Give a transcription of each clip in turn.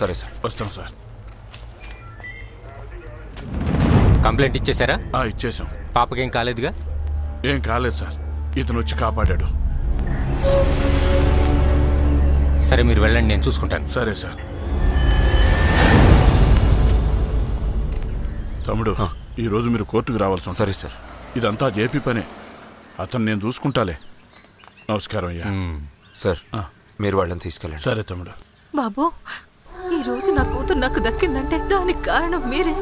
సరే సార్. వస్తాం sir. Complaint ఇచ్చేసారా? ఇచ్చేసాం. పాపకేం కాలేదుగా? ఏం కాలేదు సార్. ఇతను వచ్చి కాపాడాడు. సరే మీరు వెళ్ళండి, నేను చూసుకుంటాను. సరే సార్. తమ్ముడు, ఈరోజు మీరు కోర్టుకు రావాల్సి. సరే సార్. ఇదంతా జేపీ పనే. అతను నేను చూసుకుంటాలే. నమస్కారం అయ్యా. సార్ మీరు వాళ్ళని తీసుకెళ్ళండి. సరే తమ్ముడు. బాబు, ఈరోజు నా కూతురు నాకు దక్కిందంటే దానికి కారణం మీరే.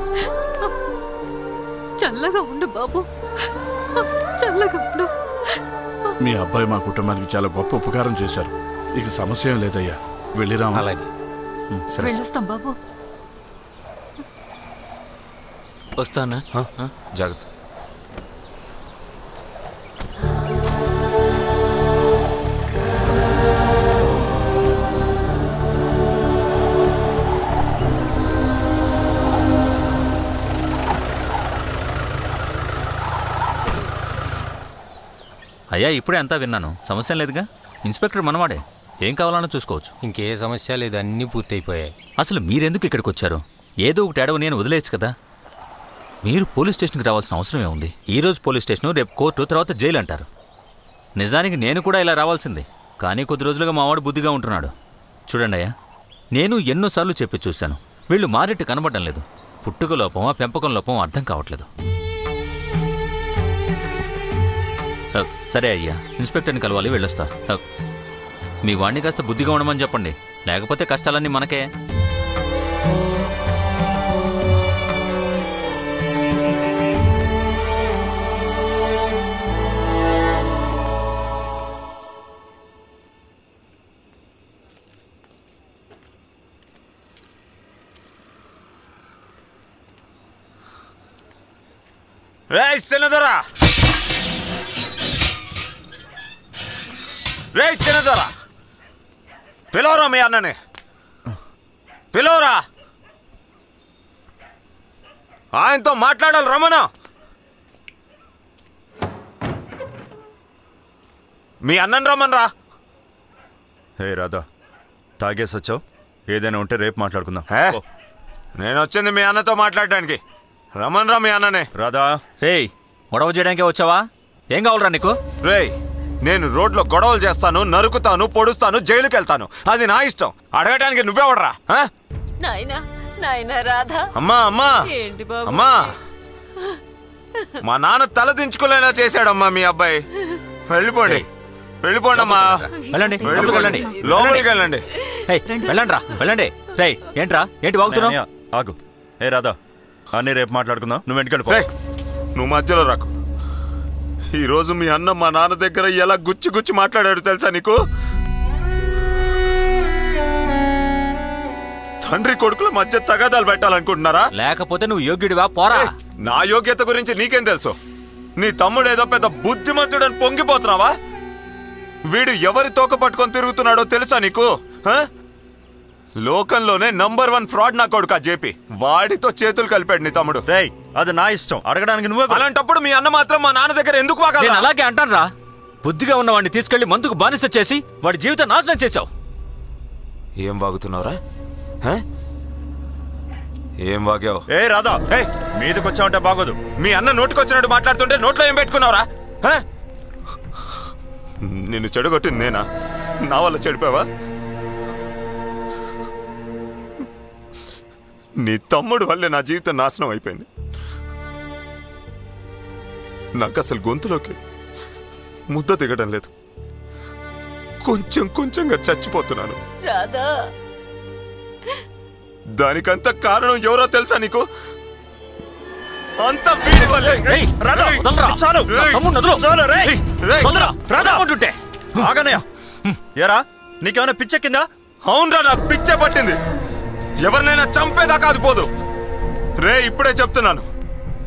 చల్లగా ఉండు బాబు, చల్లగా ఉండు. మీ అబ్బాయి మా కుటుంబానికి చాలా గొప్ప ఉపకారం చేశారు. ఇక సమస్య ఏం లేదయ్యా. వెళ్ళిరా. అలాగే. వెళ్ళొస్తాం బాబు. వస్తానా? జాగ్రత్త. అయ్యా ఇప్పుడే అంతా విన్నాను. సమస్య లేదుగా. ఇన్స్పెక్టర్ మనవాడే, ఏం కావాలన్నా చూసుకోవచ్చు. ఇంకే సమస్య లేదు, అన్నీ పూర్తయిపోయాయి. అసలు మీరెందుకు ఇక్కడికి వచ్చారు? ఏదో ఒకటి ఏడవ నేను వదిలేయచ్చు కదా. మీరు పోలీస్ స్టేషన్కి రావాల్సిన అవసరమే ఉంది. ఈరోజు పోలీస్ స్టేషను, రేపు కోర్టు, తర్వాత జైలు అంటారు. నిజానికి నేను కూడా ఇలా రావాల్సింది, కానీ కొద్ది రోజులుగా మావాడు బుద్ధిగా ఉంటున్నాడు. చూడండి అయ్యా, నేను ఎన్నోసార్లు చెప్పి చూశాను, వీళ్ళు మారెట్టు కనబడడం లేదు. పుట్టుక లోపమా పెంపకం లోపం అర్థం కావట్లేదు. సరే అయ్యా, ఇన్స్పెక్టర్ని కలవాలి, వెళ్ళొస్తా. మీ వాడిని కాస్త బుద్ధిగా ఉండమని చెప్పండి, లేకపోతే కష్టాలన్నీ మనకే. రేయ్ చిన్నదొరా, రేయ్ చిన్నదొరా, పిలవరా మీ అన్నని, పిలవరా. ఆయనతో మాట్లాడాలి, రమణ. మీ అన్నని రమ్మనరా. హే రాధా, తాగేసి వచ్చావు. ఏదైనా ఉంటే రేపు మాట్లాడుకుందాం. నేను వచ్చింది మీ అన్నతో మాట్లాడడానికి. రమణరా మీ అన్ననే. రాధా. రేయ్, గొడవ చేయడానికే వచ్చావా? ఏం కావాలరా నీకు? రేయ్, నేను రోడ్లో గొడవలు చేస్తాను, నరుకుతాను, పొడుస్తాను, జైలుకి వెళ్తాను. అది నా ఇష్టం. అడగటానికి నువ్వెవడరా? నాయనా, నాయనా రాధా. అమ్మా అమ్మా, ఏంటి బాబు? అమ్మా, మా నాన్న తల దించుకోలేనా చేశాడమ్మా మీ అబ్బాయి. వెళ్ళిపోండి, వెళ్ళిపోండి అమ్మా. వెళ్ళండి, వెళ్ళండి, లోపలికి వెళ్ళండి. వెళ్ళండి రా, వెళ్ళండి. రేయ్, ఏంట్రా, ఏంటి వాగుతున్నావు? ఆగు. ఏ రాధా, అన్నీ రేపు మాట్లాడుకుందాం. నువ్వు వెంటకెళ్ళిపో. నువ్వు మధ్యలో రాకు. ఈరోజు మీ అన్న మా నాన్న దగ్గర ఎలా గుచ్చి గుచ్చి మాట్లాడాడు తెలుసా నీకు? తండ్రి కొడుకుల మధ్య తగాదాలు పెట్టాలనుకుంటున్నారా? లేకపోతే నువ్వు యోగ్యుడివా? పోరా. నా యోగ్యత గురించి నీకేం తెలుసు? నీ తమ్ముడు ఏదో పెద్ద బుద్ధిమంతుడని పొంగిపోతున్నావా? వీడు ఎవరి తోక పట్టుకొని తిరుగుతున్నాడో తెలుసా నీకు? లోకంలోనే నంబర్ 1 ఫ్రాడ్ నా కొడుకు జేపీ. వాడితో చేతులు కలిపాడు నీ తమ్ముడు. రేయ్, అది నా ఇష్టం, అడగడానికి నువ్వే. అలాంటప్పుడు మీ అన్న మాత్రం మా నాన్న దగ్గర ఎందుకు వాగాలి? నేను అలాగే అంటాను రా. బుద్ధిగా ఉన్న వాడిని తీసుకెళ్లి మందుకు బానిస చేసి వాడి జీవితం నాశనం చేశావు. ఏం వాగుతున్నావురా? ఏం వాగావు? ఏ రాధా, మీదకి వచ్చావంటే బాగోదు. మీ అన్న నోటికొచ్చినట్టు మాట్లాడుతుంటే నోట్లో ఏం పెట్టుకున్నావురా? నిన్ను చెడగొట్టింది నేనా? నా వల్ల చెడిపోయావా? నీ తమ్ముడు వల్లే నా జీవితం నాశనం అయిపోయింది. నాకు అసలు గొంతులోకి ముద్ద దిగడం లేదు. కొంచెం కొంచెంగా చచ్చిపోతున్నాను. దానికంత కారణం ఎవరో తెలుసా నీకు? అంత వీడి వల్లే. ఆగనయ్య, ఏరా నీకేమైనా పిచ్చెక్కిందా? అవునరా, నాకు పిచ్చే పట్టింది. ఎవరినైనా చంపేదాకా అది పోదు. రే, ఇప్పుడే చెప్తున్నాను,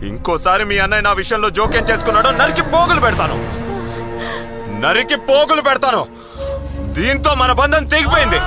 ఇంకోసారి మీ అన్నయ్య నా విషయంలో జోక్యం చేసుకున్నాడో నరికి పోగులు పెడతాను. దీంతో మన బంధం తెగిపోయింది.